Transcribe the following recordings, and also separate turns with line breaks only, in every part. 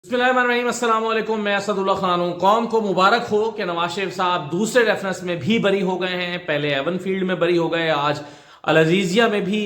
बिस्मिल्लाहिर्रहमानिर्रहीम, अस्सलाम वालेकुम। मैं असदुल्ला खान हूँ। कौम को मुबारक हो कि नवाज शरीफ साहब दूसरे रेफरेंस में भी बरी हो गए हैं। पहले एवनफील्ड में बरी हो गए, आज अल अजीज़िया में भी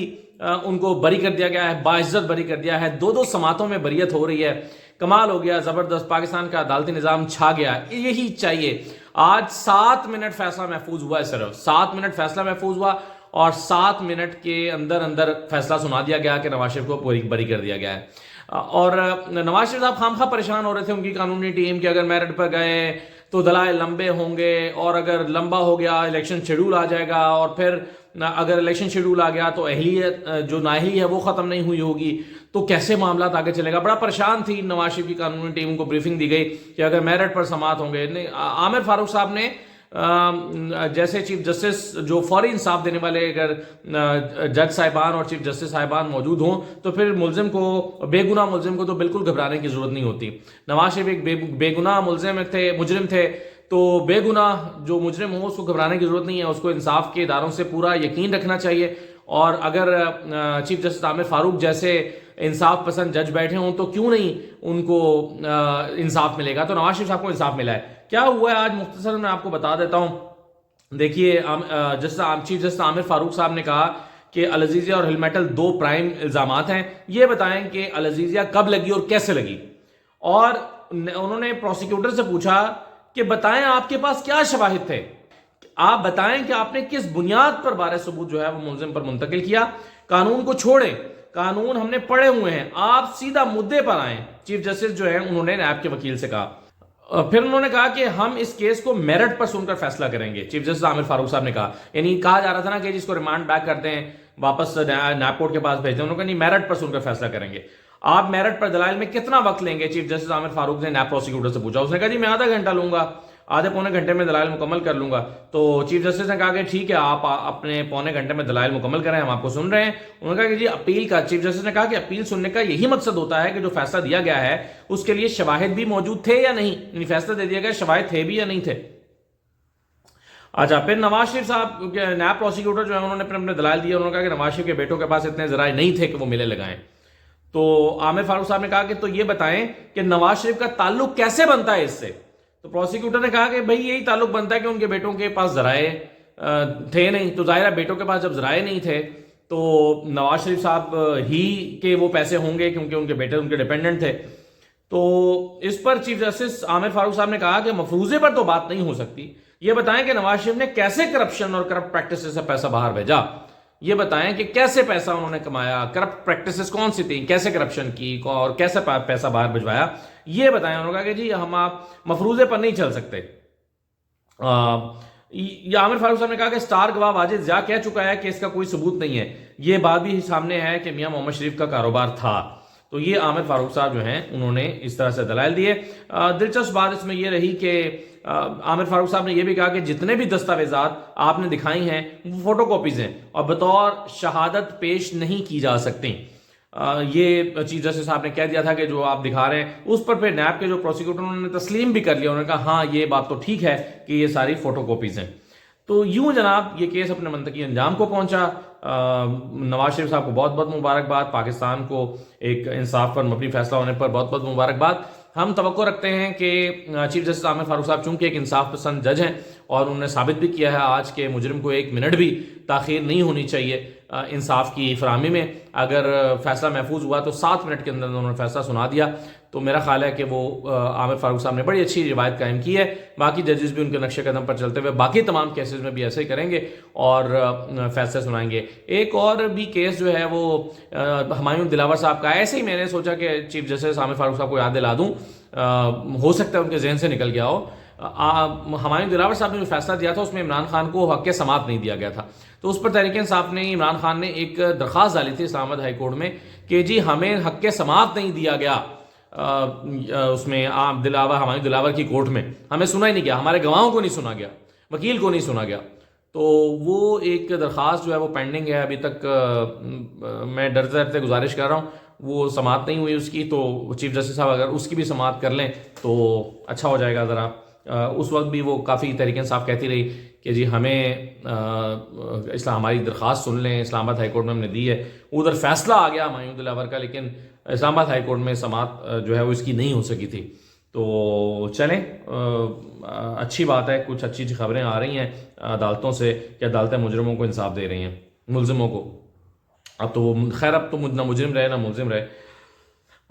उनको बरी कर दिया गया है, बाइज्जत बरी कर दिया है। दो दो समातों में बरीयत हो रही है। कमाल हो गया, ज़बरदस्त। पाकिस्तान का अदालती निज़ाम छा गया, यही चाहिए। आज 7 मिनट फैसला महफूज हुआ है, सिर्फ 7 मिनट फैसला महफूज हुआ और 7 मिनट के अंदर अंदर फैसला सुना दिया गया कि नवाज शरीफ को बरी कर दिया गया है। और नवाज शरीफ साहब खामखा परेशान हो रहे थे, उनकी कानूनी टीम कि अगर मेरिट पर गए तो दलाइल लंबे होंगे, और अगर लंबा हो गया इलेक्शन शेड्यूल आ जाएगा, और फिर अगर इलेक्शन शेड्यूल आ गया तो अहलियत जो नाअहली है वो ख़त्म नहीं हुई होगी, तो कैसे मामला आगे चलेगा। बड़ा परेशान थी नवाज शरीफ की कानूनी टीम को ब्रीफिंग दी गई कि अगर मेरिट पर समात होंगे। आमिर फारूक साहब ने जैसे चीफ जस्टिस जो फौरी इंसाफ देने वाले अगर जज साहिबान और चीफ जस्टिस साहिबान मौजूद हों तो फिर मुलजिम को, बेगुनाह मुलजिम को तो बिल्कुल घबराने की जरूरत नहीं होती। नवाज शरीफ एक बेगुनाह मुजरिम थे, तो बेगुनाह जो मुजरिम हो उसको घबराने की जरूरत नहीं है। उसको इंसाफ के इदारों से पूरा यकीन रखना चाहिए। और अगर चीफ जस्टिस आमिर फारूक जैसे इंसाफ पसंद जज बैठे हों तो क्यों नहीं उनको इंसाफ मिलेगा। तो नवाज शरीफ साहब को इंसाफ मिला है। क्या हुआ है आज मुख्तसर मैं आपको बता देता हूं। देखिए, चीफ जस्टिस आमिर फारूक साहब ने कहा कि अल अजीज़िया और हिल मेटल दो प्राइम इल्जामात हैं। ये बताएं कि अल अजीज़िया कब लगी और कैसे लगी। और उन्होंने प्रोसिक्यूटर से पूछा कि बताएं आपके पास क्या शवाहिद थे, आप बताएं कि आपने किस बुनियाद पर बारह सबूत जो है वो मुलजिम पर मुंतकिल किया। कानून को छोड़ें, कानून हमने पढ़े हुए हैं, आप सीधा मुद्दे पर आए। चीफ जस्टिस जो है उन्होंने नैब के वकील से कहा। फिर उन्होंने कहा कि हम इस केस को मेरिट पर सुनकर फैसला करेंगे। चीफ जस्टिस आमिर फारूक साहब ने कहा, यानी कहा जा रहा था ना कि जिसको रिमांड बैक कर दें, वापस नैब कोर्ट के पास भेज दें। उन्होंने कहा नहीं, मेरिट पर सुनकर फैसला करेंगे। आप मेरिट पर दलाइल में कितना वक्त लेंगे? चीफ जस्टिस आमिर फारूक ने नैब प्रोसिक्यूटर से पूछा। उसने कहा जी मैं आधा घंटा लूंगा, आधे पौने घंटे में दलाइल मुकम्मल कर लूंगा। तो चीफ जस्टिस ने कहा कि ठीक है, आप अपने पौने घंटे में दलाइल मुकम्मल करें, हम आपको सुन रहे हैं। उन्होंने कहा कि जी अपील का, चीफ जस्टिस ने कहा कि अपील सुनने का यही मकसद होता है कि जो फैसला दिया गया है उसके लिए शवाहिद भी मौजूद थे या नहीं, फैसला दे दिया गया, शवाहिद थे भी या नहीं थे। अच्छा, फिर नवाज शरीफ साहब नैब प्रोसिक्यूटर जो है उन्होंने अपने दलाइल दिए। उन्होंने कहा कि नवाज शरीफ के बेटों के पास इतने जराए नहीं थे कि वो मिले लगाएं। तो आमिर फारूक साहब ने कहा कि तो ये बताएं कि नवाज शरीफ का ताल्लुक कैसे बनता है इससे। तो प्रोसिक्यूटर ने कहा कि भाई यही ताल्लुक बनता है कि उनके बेटों के पास जराए थे नहीं, तो जाहिर है बेटों के पास जब जराए नहीं थे तो नवाज शरीफ साहब ही के वो पैसे होंगे क्योंकि उनके बेटे उनके डिपेंडेंट थे। तो इस पर चीफ जस्टिस आमिर फारूक साहब ने कहा कि मफरूजे पर तो बात नहीं हो सकती, ये बताएं कि नवाज शरीफ ने कैसे करप्शन और करप्ट प्रैक्टिस से पैसा बाहर भेजा। ये बताएं कि कैसे पैसा उन्होंने कमाया, करप्ट प्रैक्टिसेस कौन सी थी, कैसे करप्शन की और कैसे पैसा बाहर भिजवाया, ये बताएं। उन्होंने कहा कि जी हम आप मफरूजे पर नहीं चल सकते। आमिर फारूक साहब ने कहा कि स्टार गवाह वाजिद ज़िया कह चुका है कि इसका कोई सबूत नहीं है। ये बात भी सामने है कि मियां मोहम्मद शरीफ का कारोबार था। तो ये आमिर फारूक साहब जो हैं उन्होंने इस तरह से दलाइल दिए। दिलचस्प बात इसमें यह रही कि आमिर फारूक साहब ने यह भी कहा कि जितने भी दस्तावेजात आपने दिखाई हैं वो फोटो कॉपीज हैं और बतौर शहादत पेश नहीं की जा सकती। ये चीफ जस्टिस साहब ने कह दिया था कि जो आप दिखा रहे हैं उस पर फिर नैब के जो प्रोसिक्यूटर उन्होंने तस्लीम भी कर लिया। उन्होंने कहा हाँ ये बात तो ठीक है कि ये सारी फोटो कॉपीज हैं। तो यूं जनाब ये केस अपने मंतकी अंजाम को पहुंचा। नवाज शरीफ साहब को बहुत बहुत मुबारकबाद, पाकिस्तान को एक इंसाफ पर मबनी फैसला होने पर बहुत बहुत मुबारकबाद। हम तवक्को रखते हैं कि चीफ जस्टिस आमिर फारूक साहब चूंकि एक इंसाफ पसंद जज हैं और उन्होंने साबित भी किया है आज के मुजरिम को एक मिनट भी ताख़ीर नहीं होनी चाहिए इंसाफ की फराहमी में। अगर फैसला महफूज हुआ तो 7 मिनट के अंदर उन्होंने फैसला सुना दिया। तो मेरा ख्याल है कि वो आमिर फारूक साहब ने बड़ी अच्छी रिवायत कायम की है। बाकी जजेस भी उनके नक्शे कदम पर चलते हुए बाकी तमाम केसेस में भी ऐसे ही करेंगे और फैसले सुनाएंगे। एक और भी केस जो है वो हुमायूं दिलावर साहब का, ऐसे ही मैंने सोचा कि चीफ जस्टिस आमिर फारूक साहब को याद दिला दूँ, हो सकता है उनके जहन से निकल गया हो। हुमायूं दिलावर साहब ने जो फैसला दिया था उसमें इमरान खान को हक समात नहीं दिया गया था। तो उस पर तहरीक इंसाफ ने, इमरान खान ने एक दरख्वास्त डाली थी इस्लामाबाद हाई कोर्ट में कि जी हमें हक समात नहीं दिया गया, उसमें हुमायूं दिलावर की कोर्ट में हमें सुना ही नहीं गया, हमारे गवाहों को नहीं सुना गया, वकील को नहीं सुना गया। तो वो एक दरख्वास्त जो है वो पेंडिंग है अभी तक। मैं डरते डरते गुजारिश कर रहा हूँ वो समात नहीं हुई उसकी, तो चीफ जस्टिस साहब अगर उसकी भी समात कर लें तो अच्छा हो जाएगा ज़रा। اس وقت بھی وہ کافی تحریک انصاف کہتی رہی کہ جی ہمیں ہماری درخواست سن لیں، اسلام آباد ہائی کورٹ میں ہم نے دی ہے. ادھر فیصلہ آ گیا ہمایوں دلاور کا، لیکن اسلام آباد ہائی کورٹ میں سماعت جو ہے وہ اس کی نہیں ہو سکی تھی. تو چلیں اچھی بات ہے، کچھ اچھی خبریں آ رہی ہیں عدالتوں سے کہ عدالتیں مجرموں کو انصاف دے رہی ہیں، ملزموں کو. اب تو خیر اب تو نہ مجرم رہے نہ ملزم رہے.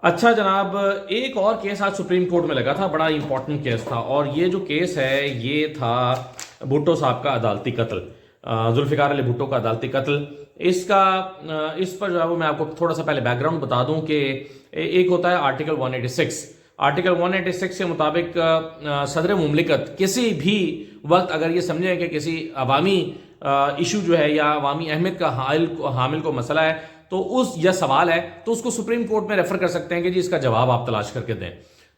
اچھا جناب، ایک اور کیس آج سپریم کورٹ میں لگا تھا، بڑا امپورٹنٹ کیس تھا، اور یہ جو کیس ہے یہ تھا بھٹو صاحب کا عدالتی قتل، ذوالفقار علی بھٹو کا عدالتی قتل. اس پر جو ہے وہ میں آپ کو تھوڑا سا پہلے بیک گراؤنڈ بتا دوں کہ ایک ہوتا ہے آرٹیکل 186. آرٹیکل 186 کے مطابق صدر مملکت کسی بھی وقت اگر یہ سمجھیں کہ کسی عوامی ایشو جو ہے یا عوامی اہمیت کا حامل کو مسئلہ ہے تو یا سوال ہے تو اس کو سپریم کورٹ میں ریفر کر سکتے ہیں کہ جی اس کا جواب آپ تلاش کر کے دیں.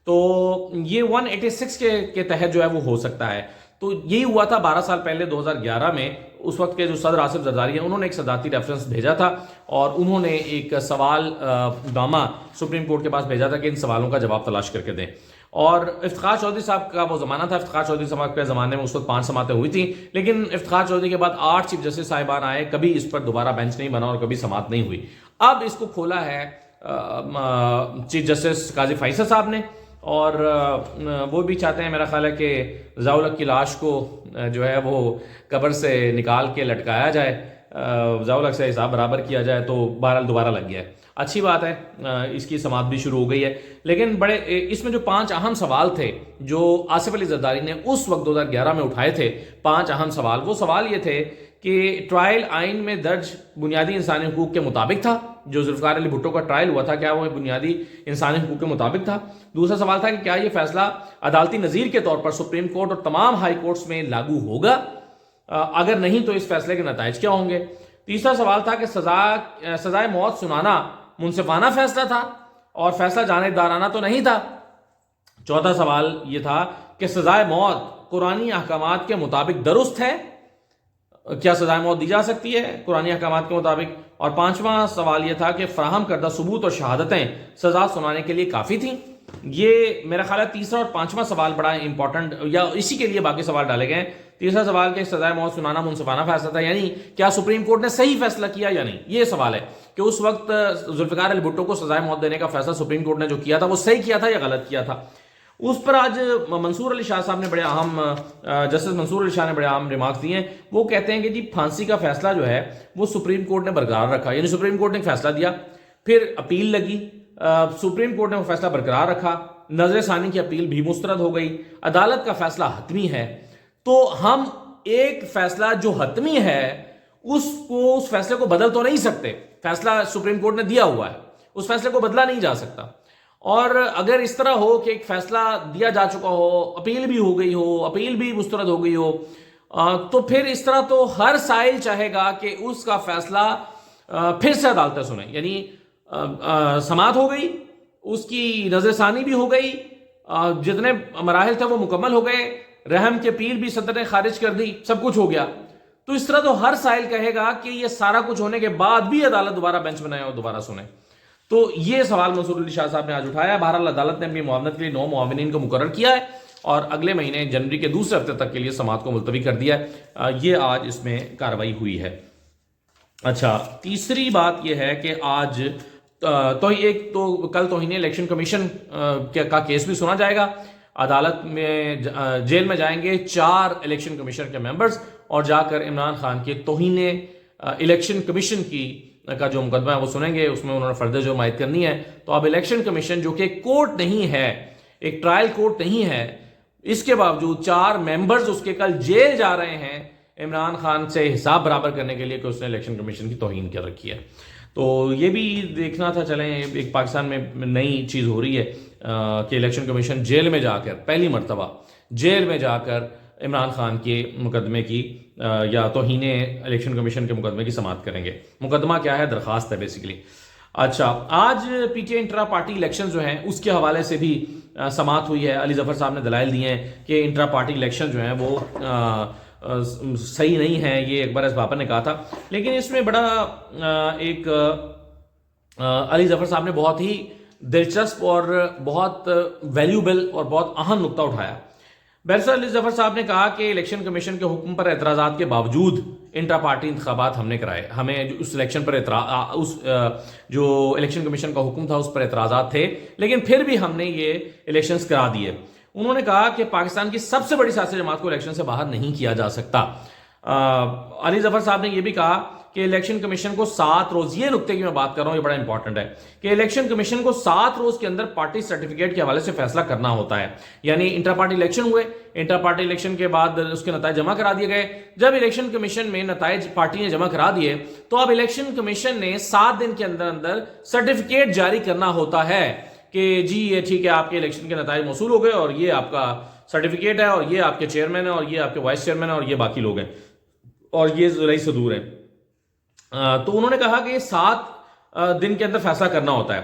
تو یہ 186 کے تحت جو ہے وہ ہو سکتا ہے. تو یہی ہوا تھا 12 سال پہلے 2011 میں. اس وقت کے جو صدر آصف زرداری ہیں انہوں نے ایک صدارتی ریفرنس بھیجا تھا اور انہوں نے ایک سوال نامہ سپریم کورٹ کے پاس بھیجا تھا کہ ان سوالوں کا جواب تلاش کر کے دیں. اور افتخار چودھری صاحب کا وہ زمانہ تھا. افتخار چودھری صاحب کے زمانے میں اس وقت 5 سماعتیں ہوئی تھیں، لیکن افتخار چودھری کے بعد 8 چیف جسٹس صاحبان آئے، کبھی اس پر دوبارہ بینچ نہیں بنا اور کبھی سماعت نہیں ہوئی. اب اس کو کھولا ہے چیف جسٹس قاضی فیصل صاحب نے، اور وہ بھی چاہتے ہیں میرا خیال ہے کہ ضیاء الحق کی لاش کو جو ہے وہ قبر سے نکال کے لٹکایا جائے، ضیاء الحق سے حساب برابر کیا جائے. تو بہرحال دوبارہ لگ گیا ہے، اچھی بات ہے، اس کی سماعت بھی شروع ہو گئی ہے. لیکن اس میں جو 5 اہم سوال تھے جو آصف علی زرداری نے اس وقت 2011 میں اٹھائے تھے، 5 اہم سوال، وہ سوال یہ تھے کہ ٹرائل آئین میں درج بنیادی انسانی حقوق کے مطابق تھا. جو ذوالفقار علی بھٹو کا ٹرائل ہوا تھا کیا وہ بنیادی انسانی حقوق کے مطابق تھا؟ دوسرا سوال تھا کہ کیا یہ فیصلہ عدالتی نظیر کے طور پر سپریم کورٹ اور تمام ہائی کورٹس میں لاگو ہوگا؟ اگر نہیں تو اس فیصلے کے نتائج کیا ہوں گے؟ تیسرا سوال تھا کہ سزائے موت سنانا منصفانہ فیصلہ تھا اور فیصلہ جانبدارانہ تو نہیں تھا. چوتھا سوال یہ تھا کہ سزائے موت قرآنی احکامات کے مطابق درست ہے، کیا سزائے موت دی جا سکتی ہے قرآنی احکامات کے مطابق؟ اور 5واں سوال یہ تھا کہ فراہم کردہ ثبوت اور شہادتیں سزا سنانے کے لیے کافی تھیں. یہ میرا خیال ہے تیسرا اور 5واں سوال بڑا امپورٹنٹ، یا اسی کے لیے باقی سوال ڈالے گئے ہیں. تیسرا سوال کہ سزائے موت سنانا منصفانہ فیصلہ تھا، یعنی کیا سپریم کورٹ نے صحیح فیصلہ کیا یا نہیں. یہ سوال ہے کہ اس وقت ذوالفقار علی بھٹو کو سزائے موت دینے کا فیصلہ سپریم کورٹ نے جو کیا تھا وہ صحیح کیا تھا یا غلط کیا تھا. اس پر آج منصور علی شاہ صاحب نے بڑے اہم جسٹس منصور علی شاہ نے بڑے اہم ریمارکس دیے ہیں. وہ کہتے ہیں کہ جی پھانسی کا فیصلہ جو ہے وہ سپریم کورٹ نے برقرار رکھا، یعنی سپریم کورٹ نے ایک فیصلہ دیا، پھر اپیل لگی، سپریم کورٹ نے وہ فیصلہ برقرار رکھا، نظر ثانی کی اپیل بھی مسترد ہو گئی، عدالت کا فیصلہ حتمی ہے. تو ہم ایک فیصلہ جو حتمی ہے اس فیصلے کو بدل تو نہیں سکتے. فیصلہ سپریم کورٹ نے دیا ہوا ہے، اس فیصلے کو بدلا نہیں جا سکتا. اور اگر اس طرح ہو کہ ایک فیصلہ دیا جا چکا ہو، اپیل بھی ہو گئی ہو، اپیل بھی مسترد ہو گئی ہو، تو پھر اس طرح تو ہر سائل چاہے گا کہ اس کا فیصلہ پھر سے عدالتیں سنیں. یعنی سماعت ہو گئی، اس کی نظر ثانی بھی ہو گئی، جتنے مراحل تھے وہ مکمل ہو گئے، رحم کے اپیل بھی صدر نے خارج کر دی، سب کچھ ہو گیا. تو اس طرح تو ہر سائل کہے گا کہ یہ سارا کچھ ہونے کے بعد بھی عدالت دوبارہ بینچ بنائے اور دوبارہ سنیں. تو یہ سوال منصور علی شاہ صاحب نے آج اٹھایا. بہرحال عدالت نے اپنی معاونت کے لیے 9 معاونین کو مقرر کیا ہے اور اگلے مہینے جنوری کے دوسرے ہفتے تک کے لیے سماعت کو ملتوی کر دیا ہے. یہ آج اس میں کارروائی ہوئی ہے. اچھا، تیسری بات یہ ہے کہ آج کل توہین الیکشن کمیشن کا کیس بھی سنا جائے گا. عدالت میں جیل میں جائیں گے 4 الیکشن کمیشن کے ممبرز اور جا کر عمران خان کے توہین الیکشن کمیشن کا جو مقدمہ ہے وہ سنیں گے. اس میں انہوں نے فرد جرم عائد کرنی ہے. تو اب الیکشن کمیشن جو کہ ایک کورٹ نہیں ہے، ایک ٹرائل کورٹ نہیں ہے، اس کے باوجود 4 ممبرز اس کے کل جیل جا رہے ہیں عمران خان سے حساب برابر کرنے کے لیے کہ اس نے الیکشن کمیشن کی توہین کر رکھی ہے. تو یہ بھی دیکھنا تھا. چلیں، ایک پاکستان میں نئی چیز ہو رہی ہے کہ الیکشن کمیشن جیل میں جا کر پہلی مرتبہ جیل میں جا کر عمران خان کے مقدمے کی یا توہین الیکشن کمیشن کے مقدمے کی سماعت کریں گے. مقدمہ کیا ہے؟ درخواست ہے بیسیکلی. اچھا، آج P T I intra party election جو ہیں اس کے حوالے سے بھی سماعت ہوئی ہے. علی ظفر صاحب نے دلائل دیے ہیں کہ انٹرا پارٹی الیکشن جو ہیں وہ صحیح نہیں ہے. یہ اکبر ایس بابر نے کہا تھا. لیکن اس میں بڑا ایک علی ظفر صاحب نے بہت ہی دلچسپ اور بہت ویلیوبل اور بہت اہم نقطہ اٹھایا. बैरिस्टर अली जफर साहब ने कहा कि इलेक्शन कमीशन के हुक्म पर एतराज़ात के बावजूद इंट्रा पार्टी इंतखाबात हमने कराए, हमें उस इलेक्शन पर जो इलेक्शन कमीशन का हुक्म था उस पर एतराज़ात थे, लेकिन फिर भी हमने ये इलेक्शंस करा दिए। उन्होंने कहा कि पाकिस्तान की सबसे बड़ी सियासी जमात को इलेक्शन से बाहर नहीं किया जा सकता। अली जफर साहब ने यह भी कहा कि इलेक्शन कमीशन को 7 रोज, ये नुक्ते की मैं बात कर रहा हूं, ये बड़ा इंपॉर्टेंट है, कि इलेक्शन कमीशन को 7 रोज के अंदर पार्टी सर्टिफिकेट के हवाले से फैसला करना होता है। यानी इंटर पार्टी इलेक्शन हुए, इंटर पार्टी इलेक्शन के बाद उसके नताइज जमा करा दिए गए। जब इलेक्शन कमीशन में नताइज पार्टी ने जमा करा दिए तो अब इलेक्शन कमीशन ने 7 दिन के अंदर अंदर सर्टिफिकेट जारी करना होता है कि जी ये ठीक है, आपके इलेक्शन के नताइज मौसूल हो गए और ये आपका सर्टिफिकेट है और ये आपके चेयरमैन है और ये आपके वाइस चेयरमैन है और ये बाकी लोग हैं और ये रईस सदूर है। तो उन्होंने कहा कि 7 दिन के अंदर फैसला करना होता है।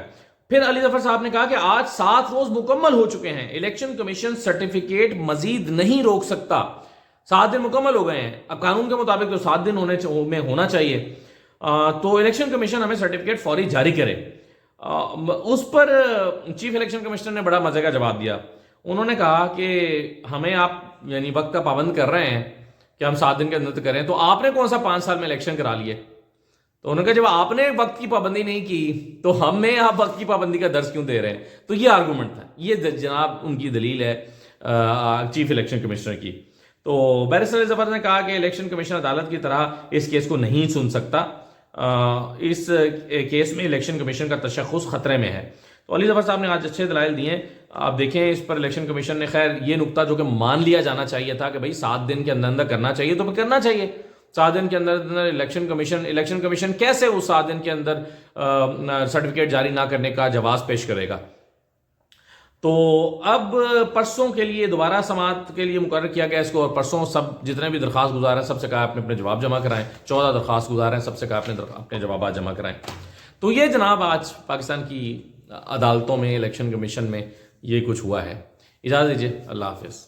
फिर अली जफर साहब ने कहा कि आज 7 रोज मुकम्मल हो चुके हैं, इलेक्शन कमीशन सर्टिफिकेट मजीद नहीं रोक सकता। 7 दिन मुकम्मल हो गए हैं, अब कानून के मुताबिक तो 7 दिन में होना चाहिए। तो इलेक्शन कमीशन हमें सर्टिफिकेट फौरी जारी करे। उस पर चीफ इलेक्शन कमिश्नर ने बड़ा मजे का जवाब दिया। उन्होंने कहा कि हमें आप यानी वक्त का पाबंद कर रहे हैं कि हम 7 दिन के अंदर करें, तो आपने कौन सा 5 साल में इलेक्शन करा लिए? तो उन्होंने कहा जब आपने वक्त की पाबंदी नहीं की तो हमें आप वक्त की पाबंदी का दर्ज क्यों दे रहे हैं? तो ये आर्गूमेंट था, ये जनाब उनकी दलील है चीफ इलेक्शन कमिश्नर की। तो बैरिस्टर अली जफर ने कहा कि इलेक्शन कमीशन अदालत की तरह इस केस को नहीं सुन सकता, इस केस में इलेक्शन कमीशन का तशख़्ख़ुस खतरे में है। तो अली जफर साहब ने आज अच्छे दलाइल दिए। आप देखें इस पर इलेक्शन कमीशन ने, खैर ये नुकता जो कि मान लिया जाना चाहिए था कि भाई 7 दिन के अंदर अंदर करना चाहिए तो करना चाहिए। 7 दिन के अंदर अंदर इलेक्शन कमीशन कैसे उस 7 दिन के अंदर सर्टिफिकेट जारी ना करने का जवाब पेश करेगा? तो अब परसों के लिए दोबारा समाअत के लिए मुकर्रर किया गया इसको, और परसों सब जितने भी दरख्वास्त गुजार हैं सबसे कहा अपने अपने जवाब जमा कराएं। 14 दरख्वास्त गुजार हैं, सबसे कहा अपने जवाब जमा कराएं। तो ये जनाब आज पाकिस्तान की अदालतों में, इलेक्शन कमीशन में ये कुछ हुआ है। इजाज़त दीजिए, अल्लाह हाफिज़।